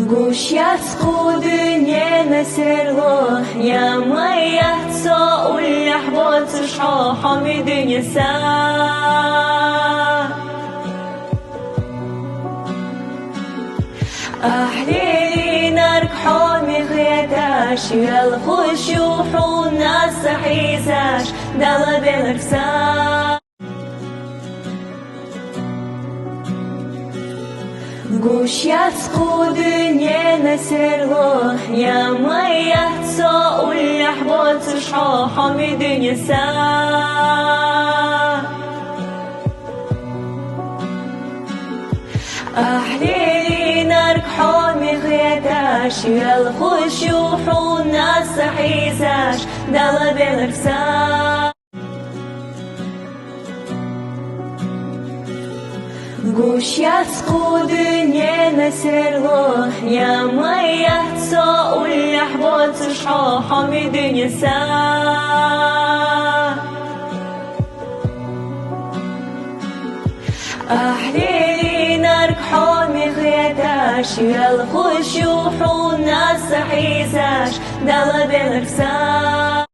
گوشیت خودنی نسرله یا مایت سا الاحباتش حامدنی سا أحليلي نارك حومي غيتاش يا الخشوح والناس حيساش دالا بالرسام گوشیت خودنی نسرله یا مایت سا الاحباتش حامدنی سا أحليلي نارك حومي غيتاش يا الخشوح والناس حيساش دالا بالرسام گوشیت خودنی نسرله یا مایت سا الاحباتش حامدنی سا أحليلي نارك حومي غيتاش يا الخشوح والناس حيساش دالا بالرسام